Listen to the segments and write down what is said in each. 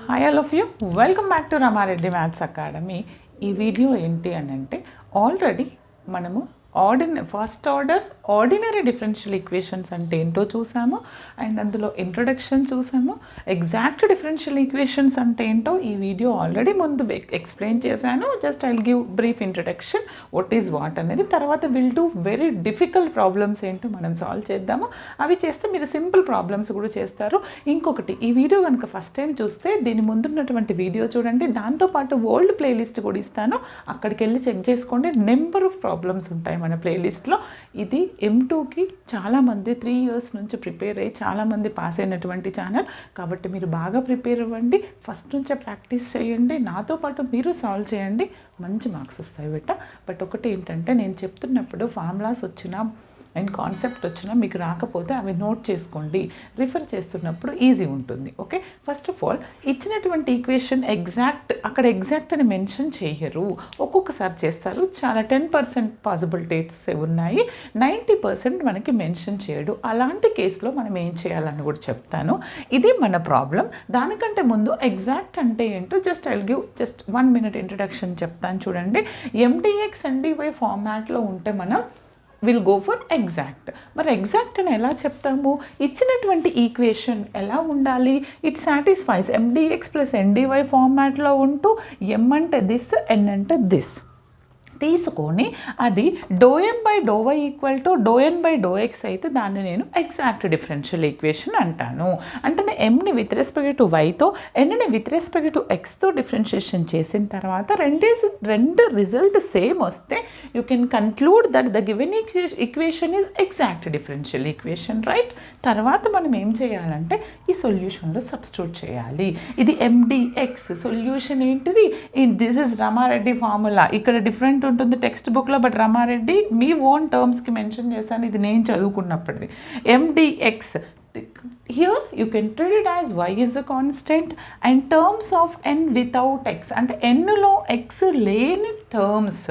Hi all of you welcome back to Rama Reddy maths academy. ఈ video ఏంటి అని అంటే ఆల్రెడీ మనము first order ordinary differential equations అంటే ఏంటో చూసాము అండ్ అందులో ఇంట్రొడక్షన్ చూసాము. ఎగ్జాక్ట్ డిఫరెన్షియల్ ఈక్వేషన్స్ అంటే ఏంటో ఈ వీడియో ఆల్రెడీ ముందు ఎక్స్ప్లెయిన్ చేశాను. Just I'll give brief introduction what is what అనేది. తర్వాత will do very difficult problems ఏంటో మనం సాల్వ్ చేద్దాము. అవి చేస్తే మీరు సింపుల్ ప్రాబ్లమ్స్ కూడా చేస్తారు. ఇంకొకటి, ఈ వీడియో కనుక ఫస్ట్ టైం చూస్తే దీని ముందున్నటువంటి వీడియో చూడండి, దాంతోపాటు ఓల్డ్ ప్లేలిస్ట్ కూడా ఇస్తాను, అక్కడికి వెళ్ళి చెక్ చేసుకోండి. నెంబర్ ఆఫ్ ప్రాబ్లమ్స్ ఉంటాయి మన ప్లేలిస్ట్లో. ఇది M2కి చాలామంది 3 years నుంచి ప్రిపేర్ అయ్యి చాలామంది పాస్ అయినటువంటి ఛానల్ కాబట్టి మీరు బాగా ప్రిపేర్ అవ్వండి, ఫస్ట్ నుంచే ప్రాక్టీస్ చేయండి, నాతో పాటు మీరు సాల్వ్ చేయండి, మంచి మార్క్స్ వస్తాయి బట్ ఒకటి ఏంటంటే, నేను చెప్తున్నప్పుడు ఫార్ములాస్ వచ్చినా అండ్ కాన్సెప్ట్ వచ్చినా మీకు రాకపోతే అవి నోట్ చేసుకోండి, రిఫర్ చేస్తున్నప్పుడు ఈజీ ఉంటుంది. ఓకే, ఫస్ట్ ఆఫ్ ఆల్ ఇచ్చినటువంటి ఈక్వేషన్ అక్కడ ఎగ్జాక్ట్ అని మెన్షన్ చేయరు, ఒక్కొక్కసారి చేస్తారు. చాలా 10% పాసిబిలిటీస్ ఉన్నాయి, 90% మనకి మెన్షన్ చేయడు. అలాంటి కేసులో మనం ఏం చేయాలని కూడా చెప్తాను. ఇది మన ప్రాబ్లం. దానికంటే ముందు ఎగ్జాక్ట్ అంటే ఏంటో జస్ట్ 1 minute ఇంట్రడక్షన్ చెప్తాను చూడండి. MDX NDY ఫార్మాట్లో ఉంటే మనం విల్ గో ఫర్ ఎగ్జాక్ట్. మరి ఎగ్జాక్ట్ అని ఎలా చెప్తాము? ఇచ్చినటువంటి ఈక్వేషన్ ఎలా ఉండాలి? It satisfies MDX plus NDY ఫార్మాట్లో ఉంటూ M అంటే దిస్, N అంటే దిస్ తీసుకొని అది ∂M/∂y ఈక్వల్ టు ∂N/∂x అయితే దాన్ని నేను ఎగ్జాక్ట్ డిఫరెన్షియల్ ఈక్వేషన్ అంటాను. అంటే నేను Mని విత్ రెస్పెక్ట్ టు వైతో, Nని విత్ రెస్పెక్ట్ టు ఎక్స్తో డిఫరెన్షియేషన్ చేసిన తర్వాత రెండు రిజల్ట్ సేమ్ వస్తే you can conclude that the given equation is exact differential equation, right? తర్వాత మనం ఏం చేయాలంటే ఈ సొల్యూషన్లో సబ్స్టిట్యూట్ చేయాలి. ఇది MDX సొల్యూషన్ ఏంటిది? దిస్ ఇస్ రమారెడ్డి ఫార్ములా. ఇక్కడ డిఫరెంట్ ఉంటుంది టెక్స్ట్ బుక్లో, బట్ రమారెడ్డి మీ ఓన్ టర్మ్స్కి మెన్షన్ చేశాను, ఇది నేను చదువుకున్నప్పటిది. MDX here you can treat it as y is the constant and terms of n without x అంటే nలో x లేని terms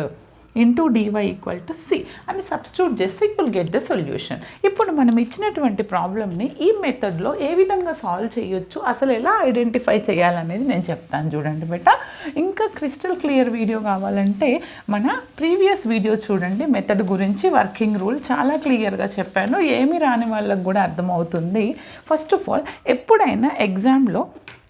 into dy equal to c అని సబ్స్టిట్యూట్ చేస్తే you will get the solution. ఇప్పుడు మనం ఇచ్చినటువంటి ప్రాబ్లమ్ని ఈ మెథడ్లో ఏ విధంగా సాల్వ్ చేయొచ్చు, అసలు ఎలా ఐడెంటిఫై చేయాలనేది నేను చెప్తాను చూడండి బేటా. ఇంకా క్రిస్టల్ క్లియర్ వీడియో కావాలంటే మన ప్రీవియస్ వీడియో చూడండి, మెథడ్ గురించి వర్కింగ్ రూల్ చాలా క్లియర్గా చెప్పాను, ఏమి రాని వాళ్ళకు కూడా అర్థమవుతుంది. ఫస్ట్ ఆఫ్ ఆల్ ఎప్పుడైనా ఎగ్జామ్లో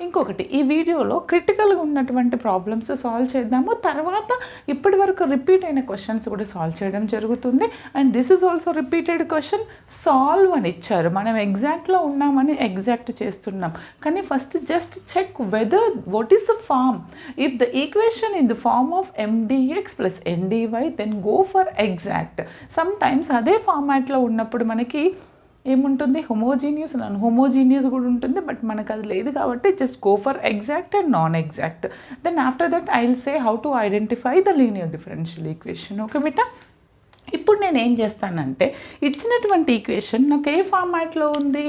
ఇంకొకటి, ఈ వీడియోలో క్రిటికల్గా ఉన్నటువంటి ప్రాబ్లమ్స్ సాల్వ్ చేద్దాము, తర్వాత ఇప్పటి వరకు రిపీట్ అయిన క్వశ్చన్స్ కూడా సాల్వ్ చేయడం జరుగుతుంది. And this is also repeated question, solve అని ఇచ్చారు, మనం ఎగ్జాక్ట్లో ఉన్నామని ఎగ్జాక్ట్ చేస్తున్నాం, కానీ first just check whether what is the form. If the equation in the form of MDX plus NDY then go for exact. Some times అదే ఫార్మాట్లో ఉన్నప్పుడు మనకి ఏముంటుంది, హోమోజీనియస్, నాన్ హోమోజీనియస్ కూడా ఉంటుంది, బట్ మనకు అది లేదు కాబట్టి just go for exact and non exact. Then after that I will say how to identify the linear differential equation. Okay బిడ్డ, ఇప్పుడు నేను ఏం చేస్తానంటే ఇచ్చినటువంటి ఈక్వేషన్ నాకు ఏ ఫార్మాట్లో ఉంది,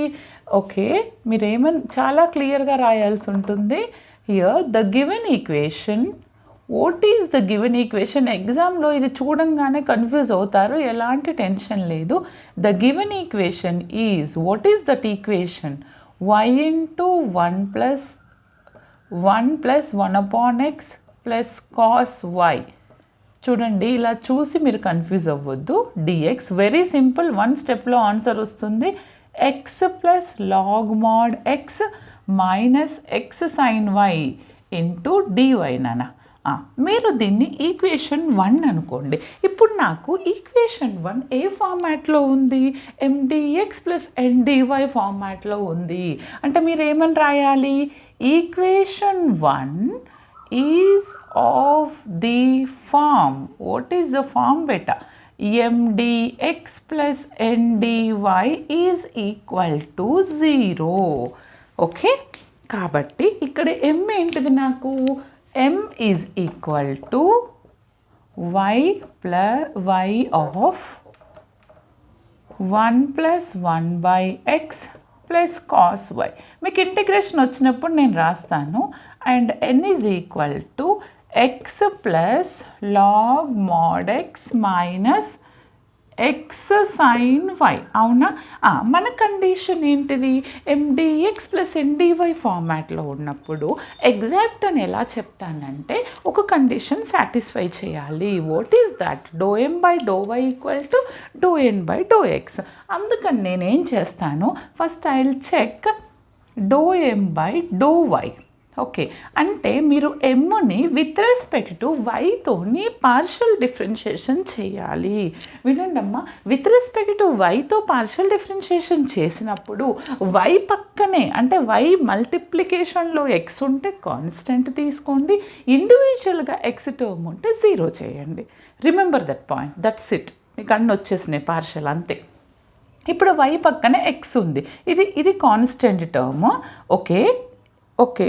ఓకే మీరు చాలా క్లియర్గా రాయాల్సి ఉంటుంది. Here the given equation, what is the given equation? ఎగ్జామ్లో ఇది చూడంగానే కన్ఫ్యూజ్ అవుతారు, ఎలాంటి టెన్షన్ లేదు. The given equation is, what is that equation? y into 1 plus 1/x plus cos y. చూడండి, ఇలా చూసి మీరు కన్ఫ్యూజ్ అవ్వద్దు. dx వెరీ సింపుల్, 1 స్టెప్లో ఆన్సర్ వస్తుంది. x plus log mod x minus x sine y into dy నాన్న. మీరు దీన్ని ఈక్వేషన్ 1 అనుకోండి. ఇప్పుడు నాకు ఈక్వేషన్ 1 ఏ ఫార్మాట్లో ఉంది? MDX ప్లస్ NDY ఫార్మాట్లో ఉంది. అంటే మీరు ఏమని రాయాలి? Equation 1 is of the form, what is the form బెటా? MDX plus NDY is equal to 0. Okay, కాబట్టి ఇక్కడ M ఏంటిది నాకు? M is equal to y of 1 plus 1 by x plus cos y. మీకు ఇంటిగ్రేషన్ వచ్చినప్పుడు నేను రాస్తాను. And n is equal to x plus log mod x minus x sine why. అవునా? మన కండిషన్ ఏంటిది? ఎండిఎక్స్ ప్లస్ ఎన్డివై ఫార్మాట్లో ఉన్నప్పుడు ఎగ్జాక్ట్ అని ఎలా చెప్తానంటే ఒక కండిషన్ సాటిస్ఫై చేయాలి. What is that? Do M by do Y equal to do N by do X. అందుకని నేనేం చేస్తాను, first I will check do M by do Y. Okay, అంటే మీరు ఎమ్ని విత్ రెస్పెక్ట్ టు వైతోని పార్షియల్ డిఫరెన్షియేషన్ చేయాలి. వినండమ్మా, విత్ రెస్పెక్ట్ టు వైతో పార్షియల్ డిఫరెన్షియేషన్ చేసినప్పుడు వై పక్కనే అంటే వై మల్టిప్లికేషన్లో ఎక్స్ ఉంటే కాన్స్టెంట్ తీసుకోండి, ఇండివిజువల్గా ఎక్స్ టర్మ్ ఉంటే 0 చేయండి. Remember that point, that's it. మీకు అన్నీ వచ్చేసినాయి పార్షియల్, అంతే. ఇప్పుడు వై పక్కనే ఎక్స్ ఉంది, ఇది కాన్స్టెంట్ టర్మ్. ఓకే ఓకే,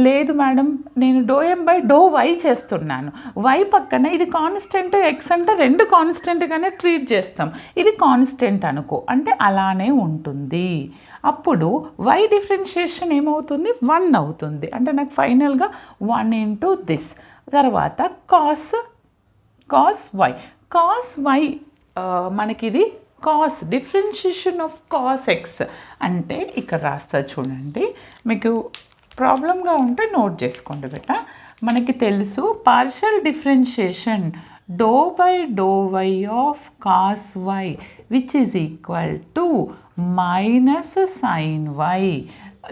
లేదు మేడం నేను do M by do y చేస్తున్నాను. వై పక్కన ఇది కాన్స్టెంట్, ఎక్స్ అంటే రెండు కాన్స్టెంట్గానే ట్రీట్ చేస్తాం. ఇది కాన్స్టెంట్ అనుకో, అంటే అలానే ఉంటుంది. అప్పుడు వై డిఫరెన్షియేషన్ ఏమవుతుంది? 1 అవుతుంది. అంటే నాకు ఫైనల్గా 1 ఇంటూ దిస్. తర్వాత కాస్ వై. కాస్ వై మనకిది cos differentiation of cos X అంటే ఇక్కడ రాస్తా చూడండి. మీకు ప్రాబ్లంగా ఉంటే నోట్ చేసుకోండి బేట. మనకి తెలుసు partial differentiation do by do Y of cos Y which is equal to minus sine Y.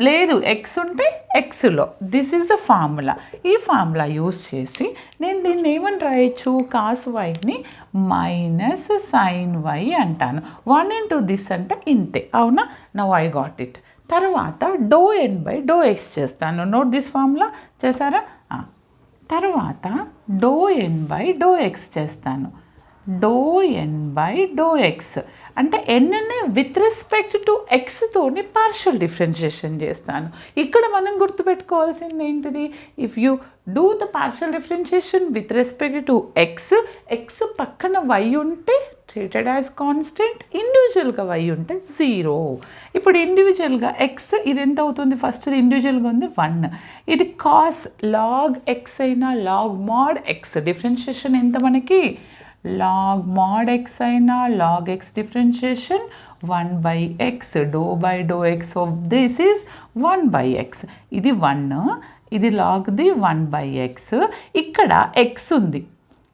లేదు ఎక్స్ ఉంటే ఎక్స్లో, దిస్ ఈజ్ ద ఫార్ములా. ఈ ఫార్ములా యూస్ చేసి నేను దీన్ని ఏమని రాయొచ్చు? కాస్ వైని మైనస్ సైన్ వై అంటాను. 1 ఇంటూ దిస్ అంటే ఇంతే. అవునా? Now I got it. తర్వాత do N by do X చేస్తాను. నోట్ దిస్ ఫార్ములా, చేశారా? తర్వాత do N by do X చేస్తాను. Do N by do X అంటే ఎన్ని విత్ రెస్పెక్ట్ టు ఎక్స్తోని పార్షియల్ డిఫరెన్షియేషన్ చేస్తాను. ఇక్కడ మనం గుర్తుపెట్టుకోవాల్సింది ఏంటిది? If you do the partial differentiation with respect to X పక్కన వై ఉంటే ట్రీటెడ్ యాజ్ కాన్స్టెంట్, ఇండివిజువల్గా వై ఉంటే 0. ఇప్పుడు ఇండివిజువల్గా ఎక్స్ ఇది ఎంత అవుతుంది? ఫస్ట్ ఇండివిజువల్గా ఉంది 1. ఇది కాస్ లాగ్ ఎక్స్ అయినా లాగ్ మాడ్ ఎక్స్ డిఫరెన్షియేషన్ ఎంత మనకి? లాగ్ మాడ్ ఎక్స్ అయినా log x differentiation 1/x. Do by do x of this is 1/x. ఇది 1, ఇది లాగ్ది 1/x. ఇక్కడ ఎక్స్ ఉంది,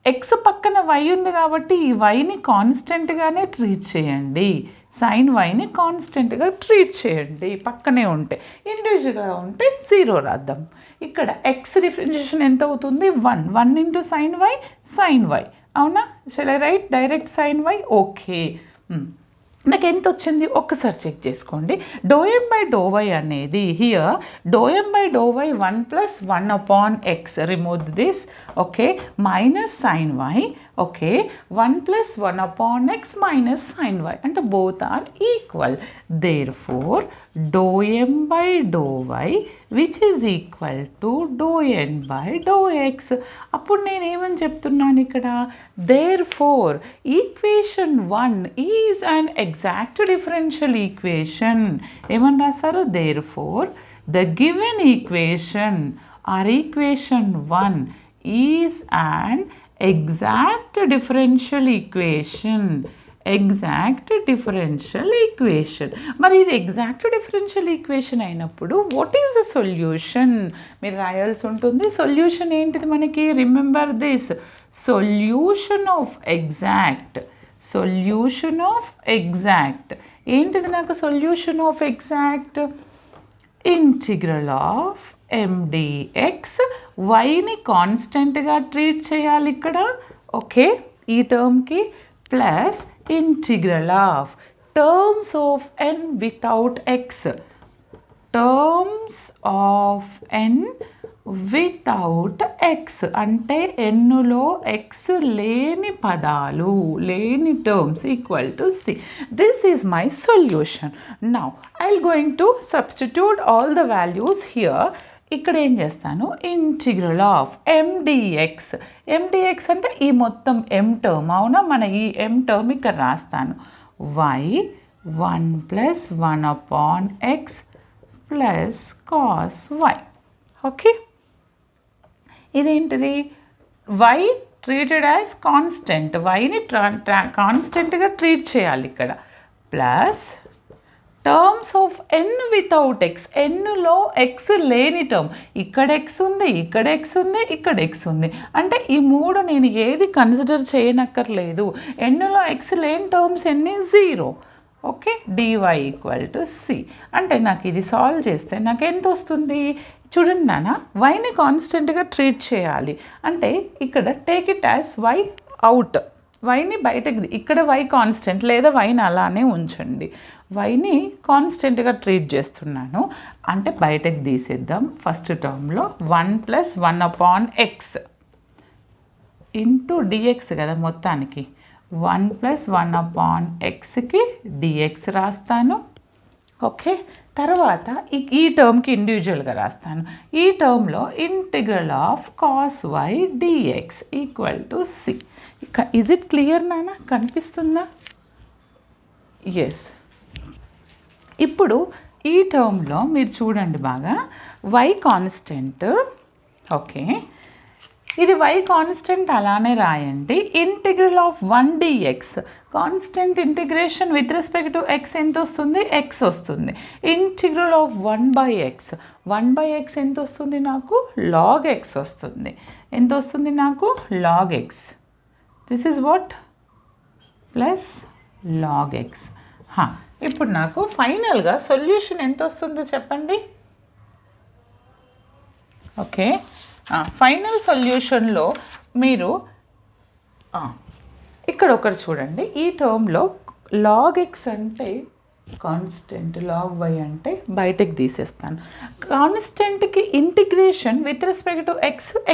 ఎక్స్ పక్కన వై ఉంది కాబట్టి ఈ వైని కాన్స్టెంట్గానే ట్రీట్ చేయండి. సైన్ వైని కాన్స్టెంట్గా ట్రీట్ చేయండి పక్కనే ఉంటే. ఇండివిజువల్గా ఉంటే 0 రాద్దాం. ఇక్కడ ఎక్స్ డిఫరెన్షియేషన్ ఎంత అవుతుంది? 1 ఇంటూ సైన్ వై. అవునా? Shall I write direct sine Y? Okay, నాకు ఎంత వచ్చింది ఒక్కసారి చెక్ చేసుకోండి. Do M by do Y అనేది here do M by do Y 1 + 1/x. Remove this. Okay, minus sine Y. Okay, 1 + 1/x minus sine Y అంటే both are equal. Therefore do M by do Y which is equal to do N by do X. అప్పుడు నేనేమని చెప్తున్నాను ఇక్కడ? Therefore equation 1 is an exact differential equation. ఏమని రాశారు? Therefore the given equation or equation 1 is an exact differential equation. మరి ఇది exact differential equation అయినప్పుడు what is the solution మీరు రాయాల్సి ఉంటుంది. సొల్యూషన్ ఏంటిది మనకి? Remember this, solution of exact ఏంటిది నాకు? Solution of exact integral of mdx. వైని కాన్స్టెంట్గా ట్రీట్ చేయాలి ఇక్కడ. ఓకే, ఈ టర్మ్కి plus integral of terms of n without x. Terms of n without x అంటే ఎన్నులో ఎక్స్ లేని పదాలు, లేని terms equal to C. This is my solution. Now I will going to substitute all the values here. ఇక్కడ ఏం చేస్తాను? Integral of ఎండిఎక్స్. ఎండిఎక్స్ అంటే ఈ మొత్తం ఎం టర్మ్. అవునా? మన ఈ ఎం టర్మ్ ఇక్కడ రాస్తాను. Y 1 + 1/x plus cos Y. Okay, ఇదేంటిది? వై ట్రీటెడ్ యాజ్ కాన్స్టెంట్, వైని కాన్స్టెంట్గా ట్రీట్ చేయాలి ఇక్కడ, plus terms of N without X, ఎన్లో ఎక్స్ లేని టర్మ్, ఇక్కడ ఎక్స్ ఉంది, ఇక్కడ ఎక్స్ ఉంది, ఇక్కడ ఎక్స్ ఉంది, అంటే ఈ మూడు నేను ఏది కన్సిడర్ చేయనక్కర్లేదు. ఎన్లో ఎక్స్ లేని టర్మ్స్ ఎన్ని, 0. Okay, dy equal to C. అంటే నాకు ఇది సాల్వ్ చేస్తే నాకు ఎంత వస్తుంది చూడండి నాన్న, వైని కాన్స్టెంట్గా ట్రీట్ చేయాలి అంటే ఇక్కడ take it as Y out, వైని బయటకు, ఇక్కడ వై కాన్స్టెంట్ లేదా వైని అలానే ఉంచండి, వైని కాన్స్టెంట్గా ట్రీట్ చేస్తున్నాను అంటే బయటకు తీసేద్దాం. ఫస్ట్ టర్మ్లో 1 + 1/x ఇంటూ డిఎక్స్ కదా మొత్తానికి, 1 + 1/xకి డిఎక్స్ రాస్తాను. ఓకే, తర్వాత ఈ టర్మ్కి ఇండివిజువల్గా రాస్తాను. ఈ టర్మ్లో integral of cos y dx equal to C. Is it clear నాన్న, కనిపిస్తుందా? ఎస్. ఇప్పుడు ఈ టర్మ్లో మీరు చూడండి బాగా, y కాన్స్టెంట్. ఓకే, ఇది y కాన్స్టెంట్ అలానే రాయండి. Integral of 1 dx, constant integration with respect to x ఎంత వస్తుంది, x వస్తుంది. ఇంటిగ్రల్ ఆఫ్ 1/x, 1/x ఎంత వస్తుంది నాకు, log x వస్తుంది. ఎంత వస్తుంది నాకు, log x. This is what, plus log x. ఇప్పుడు నాకు ఫైనల్గా సొల్యూషన్ ఎంత వస్తుందో చెప్పండి. ఓకే, ఫైనల్ సొల్యూషన్లో మీరు ఇక్కడ ఒకటి చూడండి, ఈ టర్మ్లో log x అంటే కాన్స్టెంట్, log y అంటే బయటకు తీసేస్తాను. కాన్స్టెంట్కి integration with respect to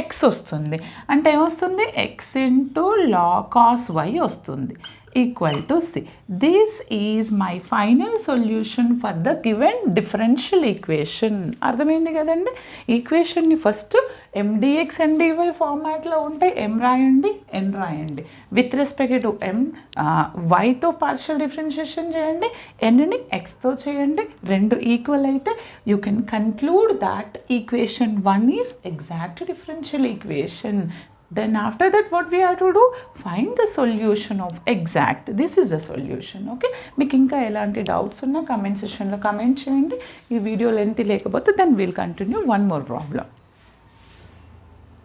x వస్తుంది, అంటే ఏమొస్తుంది, x ఇంటూ cos y వస్తుంది equal to C. This is my final solution for the given differential equation. అర్థమైంది కదండి? ఈక్వేషన్ని ఫస్ట్ mdx and dy ఫార్మాట్లో ఉంటే m రాయండి, n రాయండి. విత్ రెస్పెక్ట్ టు m yతో పార్షియల్ డిఫరెన్షియేషన్ చేయండి, nని xతో చేయండి, రెండు ఈక్వల్ అయితే you can conclude that equation 1 is exact differential equation. Then after that what we have to do, find the solution of exact. This is the solution. Okay, మీకు ఇంకా ఎలాంటి డౌట్స్ ఉన్నా కమెంట్ సెక్షన్లో కమెంట్ చేయండి. ఈ video length లేకపోతే then we'll continue one more problem.